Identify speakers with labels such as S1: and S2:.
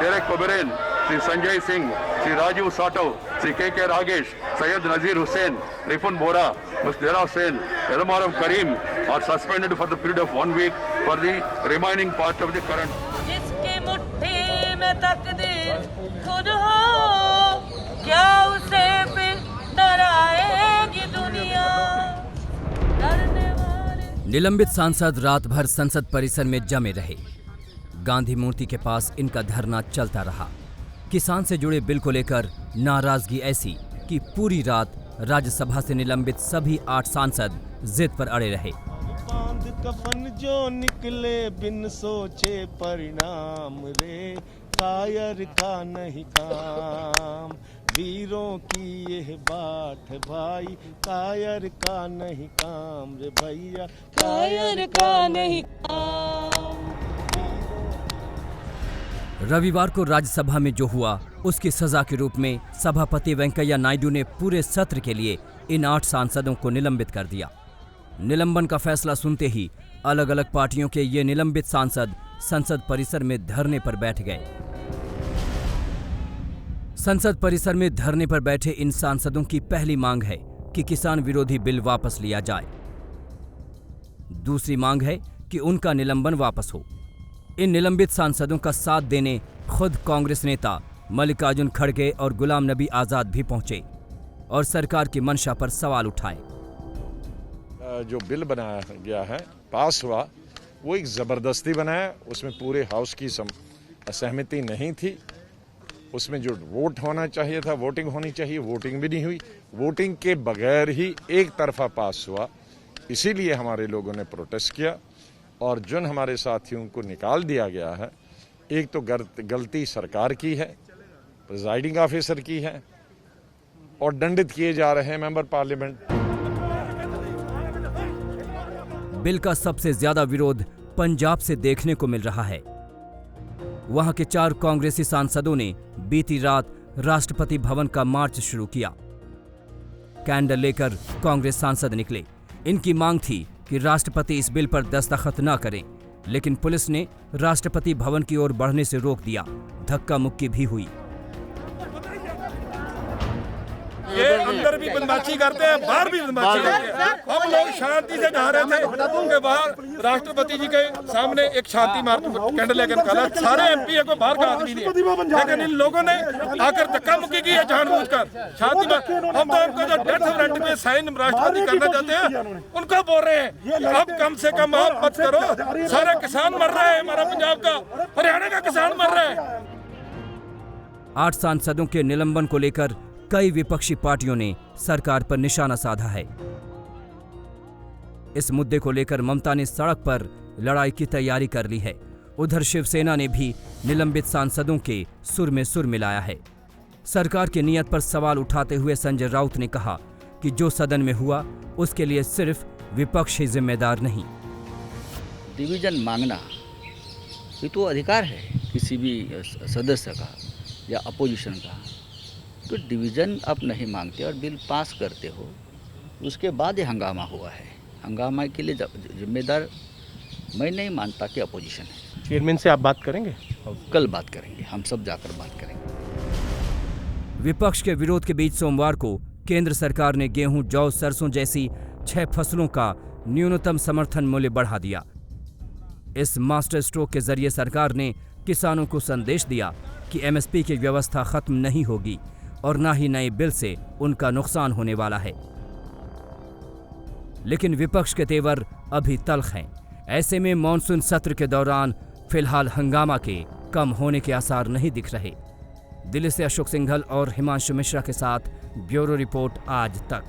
S1: Derek Coberin, Sri Sanjay Singh, Sri Rajiv Sato, Sri K.K. Ragesh, Syed Nazir Hussain, Ripun Bora, Mr. Dera Hussain, Elmaram Karim are suspended for the period of 1 week for the remaining part of the current.
S2: जिसकी मुट्ठी में तकदीर खुद हो, क्या उसे भी डराएगी दुनिया? डरने वाले
S3: निलंबित सांसद रात भर संसद परिसर में जमे रहे। गांधी मूर्ति के पास इनका धरना चलता रहा। किसान से जुड़े बिल को लेकर नाराजगी ऐसी कि पूरी रात राज्यसभा से निलंबित सभी 8 सांसद जिद पर अड़े रहे।
S4: बांध कफन जो निकले बिन सोचे परिणाम रे, कायर का नहीं काम, वीरों की यह बात है भाई, कायर का नहीं काम रे भैया, कायर का नहीं काम।
S3: रविवार को राज्यसभा में जो हुआ उसकी सजा के रूप में सभापति वेंकैया नायडू ने पूरे सत्र के लिए इन 8 सांसदों को निलंबित कर दिया। निलंबन का फैसला सुनते ही अलग अलग पार्टियों के ये निलंबित सांसद संसद परिसर में धरने पर बैठ गए। संसद परिसर में धरने पर बैठे इन सांसदों की पहली मांग है कि किसान विरोधी बिल वापस लिया जाए। दूसरी मांग है कि उनका निलंबन वापस हो। इन निलंबित सांसदों का साथ देने खुद कांग्रेस नेता मल्लिकार्जुन खड़गे और गुलाम नबी आजाद भी पहुंचे और सरकार की मंशा पर सवाल उठाए।
S5: जो बिल बनाया गया है, पास हुआ, वो एक ज़बरदस्ती बनाया। उसमें पूरे हाउस की सहमति नहीं थी। उसमें जो वोट होना चाहिए था, वोटिंग होनी चाहिए, वोटिंग भी नहीं हुई। वोटिंग के बगैर ही एक तरफा पास हुआ। इसीलिए हमारे लोगों ने प्रोटेस्ट किया और जिन हमारे साथियों को निकाल दिया गया है, एक तो गलती सरकार की है, प्रिजाइडिंग ऑफिसर की है, और दंडित किए जा रहे हैं मेंबर पार्लियामेंट।
S3: बिल का सबसे ज्यादा विरोध पंजाब से देखने को मिल रहा है। वहां के 4 कांग्रेसी सांसदों ने बीती रात राष्ट्रपति भवन का मार्च शुरू किया। कैंडल लेकर कांग्रेस सांसद निकले। इनकी मांग थी कि राष्ट्रपति इस बिल पर दस्तखत न करें, लेकिन पुलिस ने राष्ट्रपति भवन की ओर बढ़ने से रोक दिया। धक्का मुक्की भी हुई।
S6: ये अंदर भी बदमाशी करते हैं, बाहर भी बदमाशी करते हैं। हम लोग शांति से जा रहे थे, उनके बाहर राष्ट्रपति जी के सामने एक शांति मार्च कैंडल लेकर निकाला। सारे एमपी को बाहर का आदमी नहीं, लेकिन इन लोगों ने आकर धक्का मुक्की की है जानबूझकर। शांति हम तो उनको जो डेथ वारंट पे साइन राष्ट्रपति करना चाहते हैं उनको बोल रहे हैं अब कम से कम आप मत करो। सारा किसान मर रहा है, हमारा पंजाब का, हरियाणा का किसान मर रहा है।
S3: 8 सांसदों के निलंबन को लेकर कई विपक्षी पार्टियों ने सरकार पर निशाना साधा है। इस मुद्दे को लेकर ममता ने सड़क पर लड़ाई की तैयारी कर ली है। उधर शिवसेना ने भी निलंबित सांसदों के सुर में सुर मिलाया है। सरकार की नीयत पर सवाल उठाते हुए संजय राउत ने कहा कि जो सदन में हुआ उसके लिए सिर्फ विपक्ष ही जिम्मेदार नहीं।
S7: डिवीजन मांगना ये तो अधिकार है किसी भी सदस्य का या अपोजिशन का। तो डिवीज़न आप नहीं मांगते और बिल पास करते हो, उसके बाद ये हंगामा हुआ है। हंगामा के लिए जिम्मेदार मैं नहीं मानता कि अपोजिशन है।
S4: चेयरमैन से आप बात करेंगे?
S7: कल बात करेंगे, हम सब जाकर बात करेंगे।
S3: विपक्ष के विरोध के बीच सोमवार को केंद्र सरकार ने गेहूं, जौ, सरसों जैसी 6 फसलों का न्यूनतम समर्थन मूल्य बढ़ा दिया। इस मास्टर स्ट्रोक के जरिए सरकार ने किसानों को संदेश दिया कि एमएसपी की व्यवस्था खत्म नहीं होगी और न ही नए बिल से उनका नुकसान होने वाला है। लेकिन विपक्ष के तेवर अभी तल्ख हैं। ऐसे में मॉनसून सत्र के दौरान फिलहाल हंगामा के कम होने के आसार नहीं दिख रहे। दिल्ली से अशोक सिंघल और हिमांशु मिश्रा के साथ ब्यूरो रिपोर्ट आज तक।